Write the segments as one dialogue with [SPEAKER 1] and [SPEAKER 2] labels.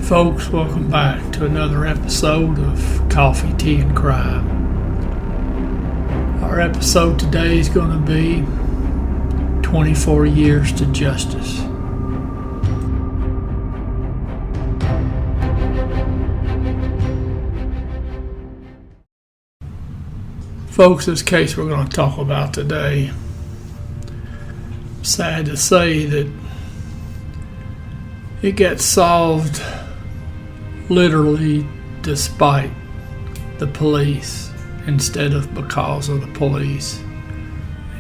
[SPEAKER 1] Folks, welcome back to another episode of Coffee, Tea, and Crime. Our episode today is going to be 24 Years to Justice. Folks, this case we're going to talk about today, sad to say that it got solved literally despite the police instead of because of the police.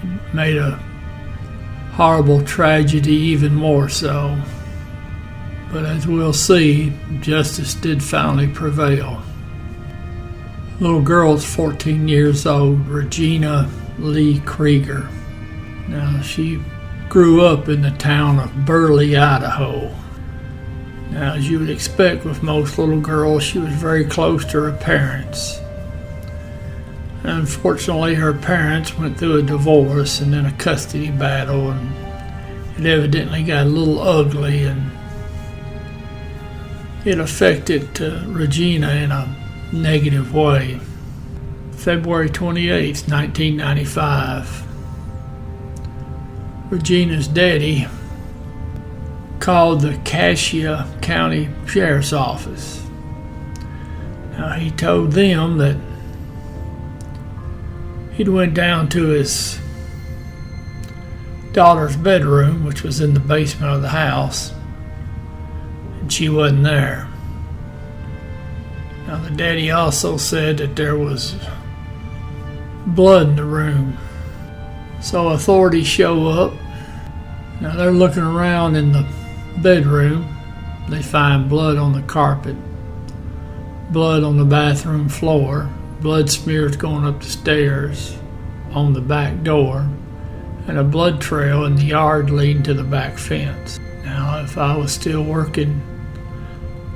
[SPEAKER 1] It made a horrible tragedy even more so. But as we'll see, justice did finally prevail. The little girl's 14 years old, Regina Lee Krieger. Now, she grew up in the town of Burley, Idaho. Now, as you would expect with most little girls, she was very close to her parents. Unfortunately, her parents went through a divorce and then a custody battle, and it evidently got a little ugly, and it affected Regina in a negative way. February 28, 1995, Regina's daddy called the Cassia County Sheriff's Office. Now, he told them that he'd went down to his daughter's bedroom, which was in the basement of the house, and she wasn't there. Now, the daddy also said that there was blood in the room. So authorities show up. Now, they're looking around in the bedroom. They find blood on the carpet, blood on the bathroom floor, blood smears going up the stairs, on the back door, and a blood trail in the yard leading to the back fence. Now, if I was still working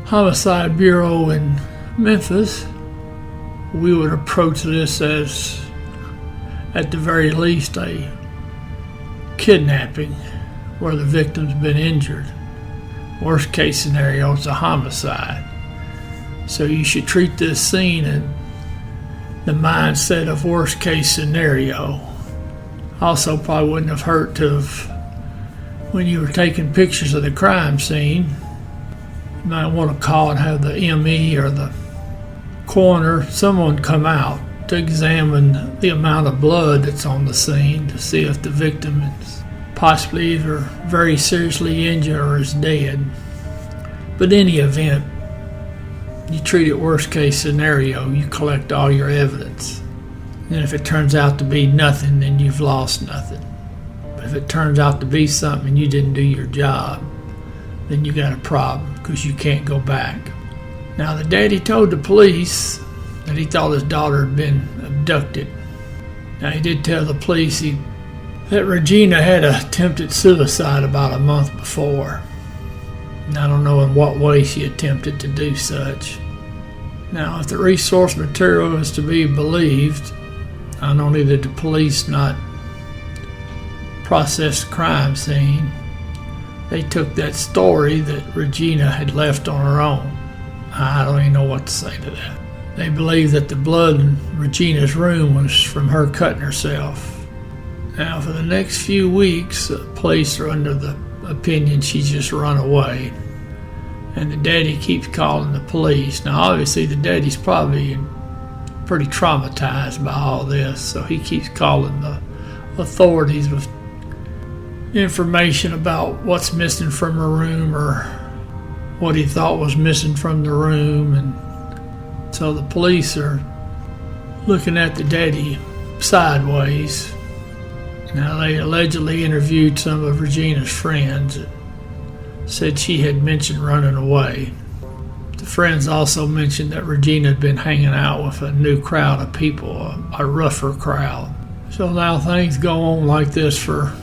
[SPEAKER 1] Homicide Bureau in Memphis, we would approach this as, at the very least, a kidnapping where the victim's been injured. Worst case scenario, it's a homicide. So you should treat this scene in the mindset of worst case scenario. Also, probably wouldn't have hurt to have, when you were taking pictures of the crime scene, you might want to call and have the ME or the coroner, someone come out to examine the amount of blood that's on the scene to see if the victim is possibly either very seriously injured or is dead. But in any event, you treat it worst case scenario. You collect all your evidence. And if it turns out to be nothing, then you've lost nothing. But if it turns out to be something and you didn't do your job, then you got a problem because you can't go back. Now, the daddy told the police that he thought his daughter had been abducted. Now, he did tell the police that Regina had attempted suicide about a month before. And I don't know in what way she attempted to do such. Now, if the resource material is to be believed, not only did the police not process the crime scene, they took that story that Regina had left on her own. I don't even know what to say to that. They believe that the blood in Regina's room was from her cutting herself. Now, for the next few weeks, the police are under the opinion she's just run away. And the daddy keeps calling the police. Now, obviously, the daddy's probably pretty traumatized by all this, so he keeps calling the authorities with information about what's missing from her room or what he thought was missing from the room. And so the police are looking at the daddy sideways. Now, they allegedly interviewed some of Regina's friends that said she had mentioned running away. The friends also mentioned that Regina had been hanging out with a new crowd of people, a rougher crowd. So now things go on like this for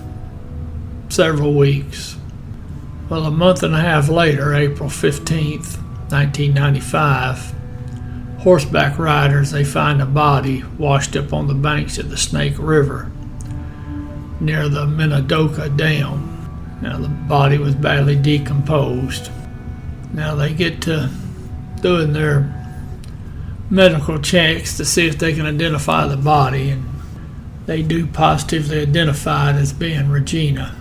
[SPEAKER 1] several weeks. Well, a month and a half later, April 15th, 1995, horseback riders, they find a body washed up on the banks of the Snake River near the Minidoka Dam. Now, the body was badly decomposed. Now they get to doing their medical checks to see if they can identify the body, and they do positively identify it as being Regina.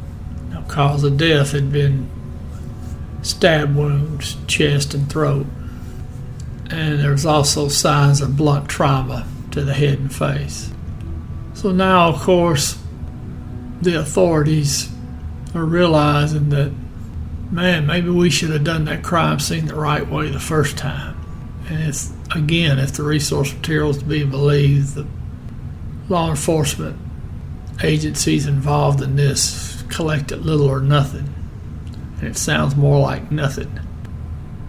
[SPEAKER 1] Now, cause of death had been stab wounds, chest and throat, and there was also signs of blunt trauma to the head and face. So now, of course, the authorities are realizing that, man, maybe we should have done that crime scene the right way the first time. And it's, again, if the resource material is to be believed, the law enforcement agencies involved in this collected little or nothing. And it sounds more like nothing.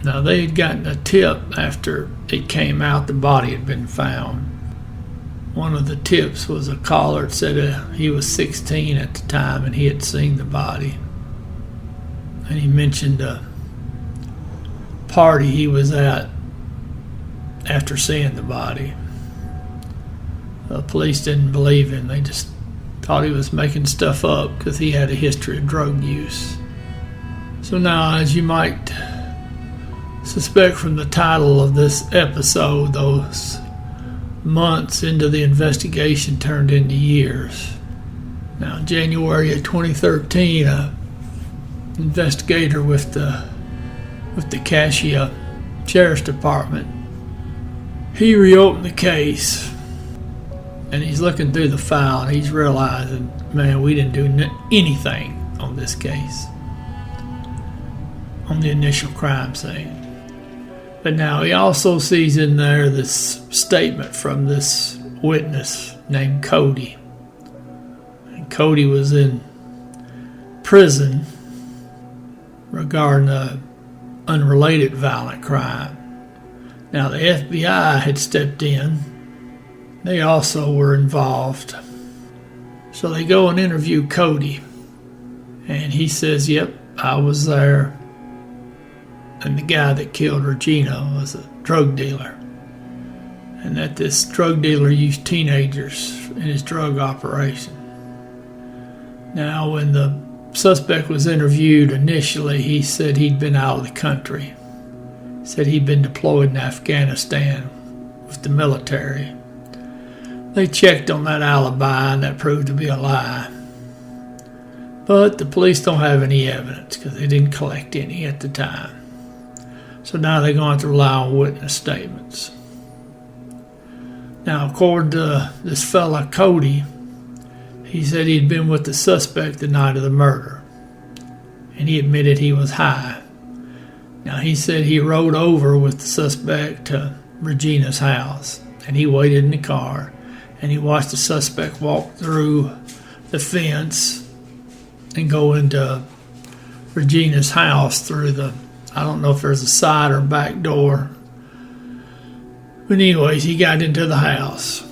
[SPEAKER 1] Now, they had gotten a tip after it came out the body had been found. One of the tips was a caller that said he was 16 at the time and he had seen the body. And he mentioned a party he was at after seeing the body. The police didn't believe him. They just thought he was making stuff up because he had a history of drug use. So now, as you might suspect from the title of this episode, those months into the investigation turned into years. Now, in January of 2013, an investigator with the Cassia Sheriff's Department, he reopened the case, and he's looking through the file, and he's realizing, man, we didn't do anything on this case, on the initial crime scene. But now he also sees in there this statement from this witness named Cody. And Cody was in prison regarding an unrelated violent crime. Now the FBI had stepped in. They also were involved. So they go and interview Cody. And he says, yep, I was there. And the guy that killed Regina was a drug dealer. And that this drug dealer used teenagers in his drug operation. Now, when the suspect was interviewed initially, he said he'd been out of the country. He said he'd been deployed in Afghanistan with the military. They checked on that alibi, and that proved to be a lie. But the police don't have any evidence because they didn't collect any at the time. So now they're going to rely on witness statements. Now, according to this fella, Cody, he said he'd been with the suspect the night of the murder. And he admitted he was high. Now, he said he rode over with the suspect to Regina's house. And he waited in the car. And he watched the suspect walk through the fence and go into Regina's house through the, I don't know if there's a side or back door. But anyways, he got into the house.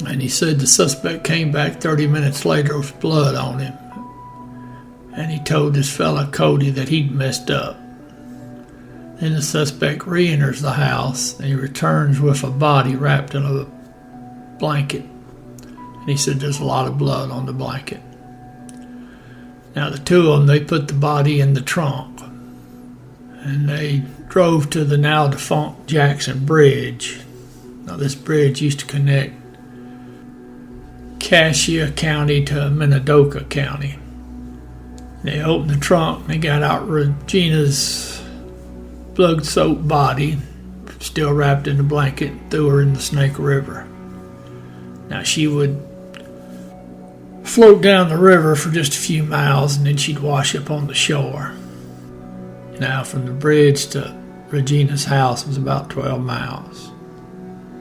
[SPEAKER 1] And he said the suspect came back 30 minutes later with blood on him. And he told this fella Cody that he'd messed up. Then the suspect re-enters the house and he returns with a body wrapped in a blanket. And he said there's a lot of blood on the blanket. Now the two of them, they put the body in the trunk. And they drove to the now defunct Jackson Bridge. Now this bridge used to connect Cassia County to Minidoka County. They opened the trunk and they got out Regina's blood-soaked body, still wrapped in a blanket, and threw her in the Snake River. Now she would float down the river for just a few miles and then she'd wash up on the shore. Now from the bridge to Regina's house was about 12 miles.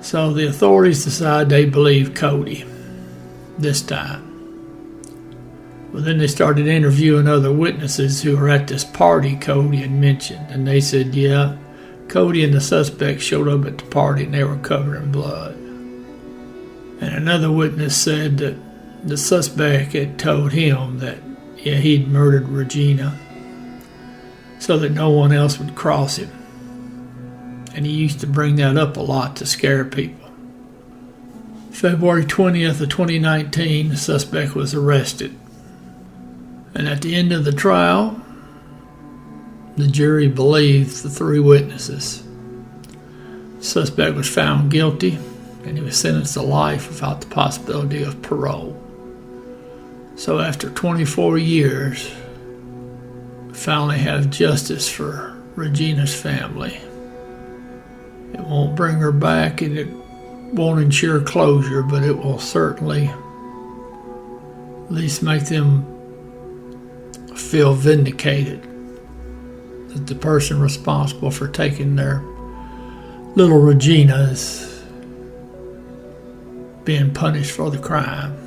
[SPEAKER 1] So the authorities decided they believed Cody this time. Well, then they started interviewing other witnesses who were at this party Cody had mentioned. And they said, yeah, Cody and the suspect showed up at the party and they were covered in blood. And another witness said that the suspect had told him that, yeah, he'd murdered Regina so that no one else would cross him. And he used to bring that up a lot to scare people. February 20th of 2019, the suspect was arrested. And at the end of the trial, The jury believed the three witnesses. The suspect was found guilty, and he was sentenced to life without the possibility of parole. So after 24 years, we finally have justice for Regina's family. It won't bring her back, and it won't ensure closure, but it will certainly at least make them feel vindicated that the person responsible for taking their little Regina is being punished for the crime.